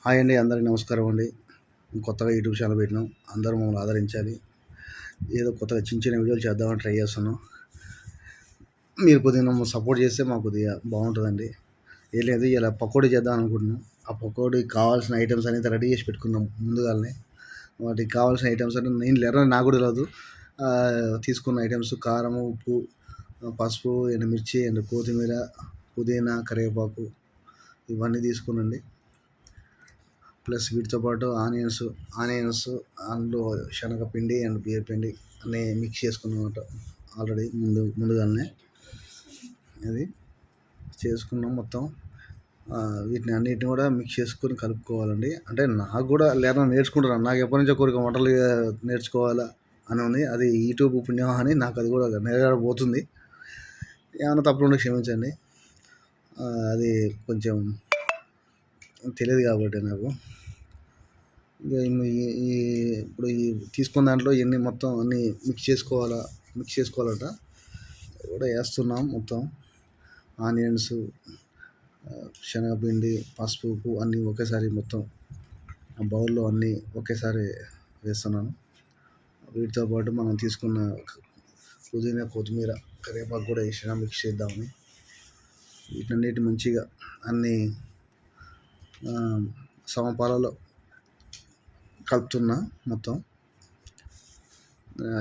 Hi అండి, అందరికీ నమస్కారం అండి. కొత్తగా యూట్యూబ్ ఛానల్ పెట్టినాం. అందరూ మమ్మల్ని ఆదరించాలి. ఏదో కొత్తగా చిన్న చిన్న వీడియోలు చేద్దామని ట్రై చేస్తున్నాం. మీరు కొద్దిగా మమ్మల్ని సపోర్ట్ చేస్తే మాకు కొద్దిగా బాగుంటుందండి. ఏం లేదు, ఇలా పకోడీ చేద్దాం అనుకుంటున్నాం. ఆ పకోడీకి కావాల్సిన ఐటమ్స్ అనేది రెడీ చేసి పెట్టుకుందాం ముందుగానే. వాటికి కావాల్సిన ఐటమ్స్ అంటే నాకు కూడా తెలియదు. తీసుకున్న ఐటమ్స్ కారం, ఉప్పు, పసుపు, ఎండుమిర్చి అండ్ కొత్తిమీర, పుదీనా, కరివేపాకు ఇవన్నీ తీసుకునండి. ప్లస్ వీటితో పాటు ఆనియన్స్ అందులో శనగపిండి అండ్ బియ్యపిండి అన్నీ మిక్స్ చేసుకున్నమాట. ఆల్రెడీ ముందుగానే అది చేసుకున్నాం మొత్తం. వీటిని అన్నిటిని కూడా మిక్స్ చేసుకొని కలుపుకోవాలండి. అంటే నాకు కూడా లేదా నేర్చుకుంటున్నాను. నాకు ఎప్పటి నుంచో కోరిక వంటలు నేర్చుకోవాలా అని ఉంది. అది యూట్యూబ్ పుణ్యం అని నాకు అది కూడా నెరవేరబోతుంది. ఏమైనా తప్పులుంటే క్షమించండి. అది కొంచెం తెలియదు కాబట్టి నాకు. ఇప్పుడు ఈ తీసుకున్న దాంట్లో ఇవన్నీ మొత్తం అన్నీ మిక్స్ చేసుకోవాలట. కూడా వేస్తున్నాం మొత్తం. ఆనియన్స్, శనగపిండి, పసుపు, ఉప్పు అన్నీ ఒకేసారి మొత్తం బౌల్లో అన్నీ ఒకేసారి వేస్తున్నాను. వీటితో పాటు మనం తీసుకున్న పుదీనా, కొత్తిమీర, కరివేపాకు కూడా వేసినా మిక్స్ చేద్దామని. వీటన్నిటి మంచిగా అన్నీ సమపాలలో కలుపుతున్నా మొత్తం.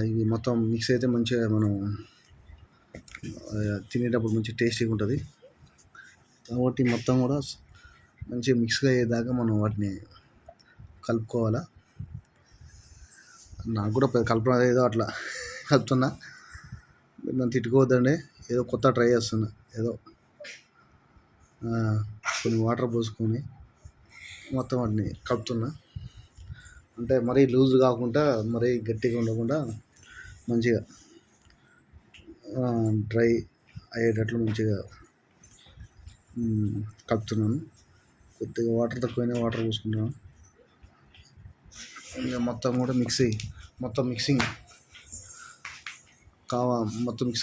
ఇవి మొత్తం మిక్స్ అయితే మంచిగా మనం తినేటప్పుడు మంచి టేస్టీగా ఉంటుంది. కాబట్టి మొత్తం కూడా మంచిగా మిక్స్గా అయ్యేదాకా మనం వాటిని కలుపుకోవాలా. నాకు కూడా కలపడం ఏదో అట్లా కలుపుతున్నా. నన్ను తిట్టుకోవద్దండి, ఏదో కొత్త ట్రై చేస్తున్నా. ఏదో కొన్ని వాటర్ పోసుకొని మొత్తం వాటిని కలుపుతున్నా. అంటే మరీ లూజ్ కాకుండా మరీ గట్టిగా ఉండకుండా మంచిగా డ్రై అయ్యేటట్లు మంచిగా కలుపుతున్నాను. కొద్దిగా వాటర్ తక్కువైనా వాటర్ పోసుకుంటున్నాను. ఇంకా మొత్తం కూడా మొత్తం మిక్స్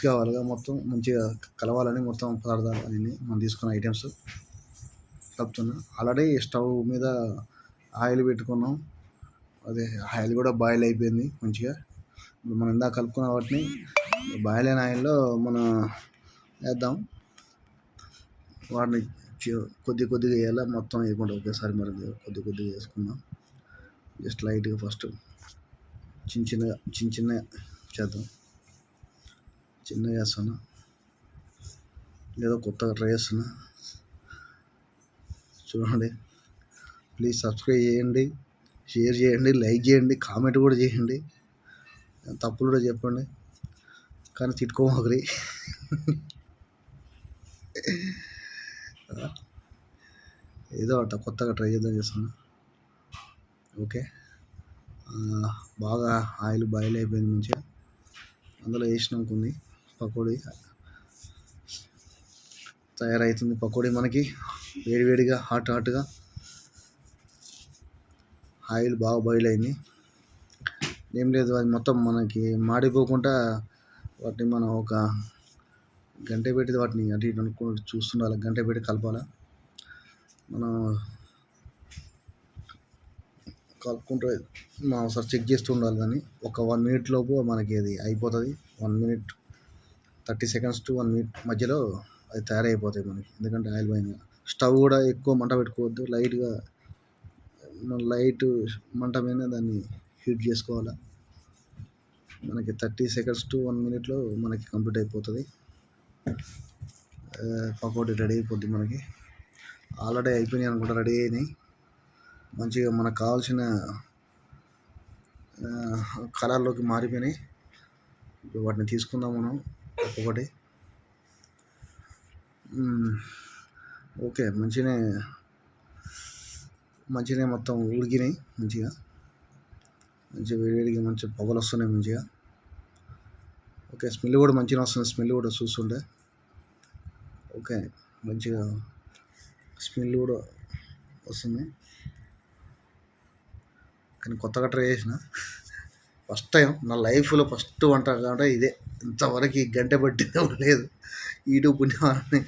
కావాలిగా. మొత్తం మంచిగా కలవాలని మొత్తం పదార్థాలు అన్నీ మనం తీసుకున్న ఐటమ్స్ కలుపుతున్నా. ఆల్రెడీ స్టవ్ మీద ఆయిల్ పెట్టుకున్నాం. అదే ఆయిల్ కూడా బాయిల్ అయిపోయింది మంచిగా. మనం ఇందాక కలుపుకున్న వాటిని బాయిల్ అయిన ఆయిల్లో మనం వేద్దాం. వాటిని కొద్దిగా వేయాలి, మొత్తం వేయకుండా ఒకేసారి. మరి కొద్దిగా వేసుకుందాం. జస్ట్ లైట్గా ఫస్ట్ చిన్నగా చేద్దాం. చిన్నగా వేస్తున్నా, ఏదో కొత్తగా ట్రై చేస్తున్నా. చూడండి, ప్లీజ్ సబ్స్క్రైబ్ చేయండి, షేర్ చేయండి, లైక్ చేయండి, కామెంట్ కూడా చేయండి. తప్పులు కూడా చెప్పండి, కానీ తిట్టుకోమొకరి. ఏదో అట్లా కొత్తగా ట్రై చేస్తున్నా. ఓకే, బాగా ఆయిల్ బాయిల్ అయిపోయింది మంచిగా. అందులో వేసినాకుంది పకోడీ తయారవుతుంది. పకోడీ మనకి వేడివేడిగా హాట్గా ఆయిల్ బాగా బాయిల్ అయింది. ఏం లేదు, అది మొత్తం మనకి మాడిపోకుండా వాటిని మనం ఒక గంట పెట్టి వాటిని అటు ఇటు అనుకుంటూ చూస్తుండాలి. గంట పెట్టి కలపాలి. మనం కలుపుకుంటూ మనం ఒకసారి చెక్ చేస్తూ ఉండాలి. దాన్ని ఒక 1 minute లోపు మనకి అది అయిపోతుంది. 1 minute 30 seconds to 1 minute మధ్యలో అది తయారైపోతాయి మనకి. ఎందుకంటే ఆయిల్ పోయింది. స్టవ్ కూడా ఎక్కువ మంట పెట్టుకోవద్దు. లైట్ మంట మీద దాన్ని హీట్ చేసుకోవాలి. మనకి 30 seconds to 1 minute మనకి కంప్లీట్ అయిపోతుంది. పకోడీ రెడీ అయిపోద్ది మనకి. ఆల్రెడీ అయిపోయినాయి అనుకుంటా, రెడీ అయినాయి. మంచిగా మనకు కావాల్సిన కలర్లోకి మారిపోయినాయి. ఇప్పుడు వాటిని తీసుకుందాం మనం ఒక్కొక్కటి. ఓకే, మంచిగా మొత్తం ఉడికినాయి. మంచిగా వేడివేడిగా మంచిగా పొగలు వస్తున్నాయి మంచిగా. ఓకే, స్మెల్ కూడా మంచిగా వస్తుంది. స్మెల్ కూడా చూస్తుంటే ఓకే, మంచిగా స్మెల్ కూడా వస్తుంది. కానీ కొత్తగా ట్రై చేసిన ఫస్ట్ టైం నా లైఫ్లో ఫస్ట్ వంట అంటే ఇదే. ఇంతవరకు గంట పట్టిందే లేదు. యూట్యూబ్ పుణ్యమాన్ని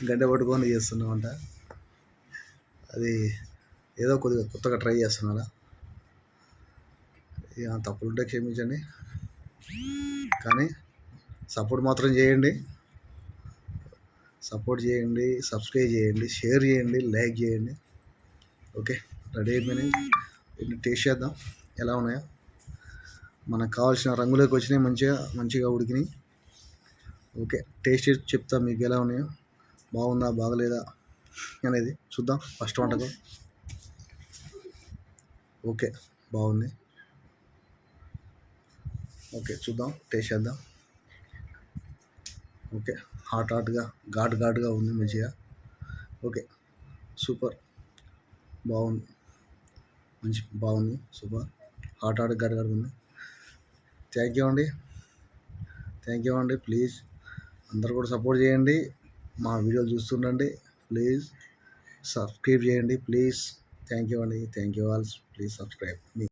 గంట పట్టుకొని చేస్తున్నా వంట. అది ఏదో కొద్దిగా కొత్తగా ట్రై చేస్తున్నారా? ఇక తప్పులుంటే క్షమించండి, కానీ సపోర్ట్ మాత్రం చేయండి. సపోర్ట్ చేయండి, సబ్స్క్రైబ్ చేయండి, షేర్ చేయండి, లైక్ చేయండి. ఓకే, రెడీ అయిపోయినాయి. వీటిని టేస్ట్ చేద్దాం ఎలా ఉన్నాయో. మనకు కావాల్సిన రంగులోకి వచ్చినాయి, మంచిగా ఉడికినాయి. ఓకే, టేస్ట్ చేసి చెప్తా మీకు ఎలా ఉన్నాయో, బాగుందా బాగలేదా అనేది చూద్దాం. ఫస్ట్ వంటకు ఓకే బాగుంది. ఓకే చూద్దాం, టేస్ట్ చేద్దాం. ఓకే, హాట్గా ఘాటుగా ఉంది మంచిగా. ఓకే సూపర్, బాగుంది, బాగుంది, సూపర్. ఘాటుగా ఉంది. థ్యాంక్ యూ అండి. ప్లీజ్ అందరు కూడా సపోర్ట్ చేయండి, మా వీడియోలు చూస్తుండండి. ప్లీజ్ సబ్స్క్రైబ్ చేయండి ప్లీజ్. థ్యాంక్ యూ అండి, thank you all. Please subscribe.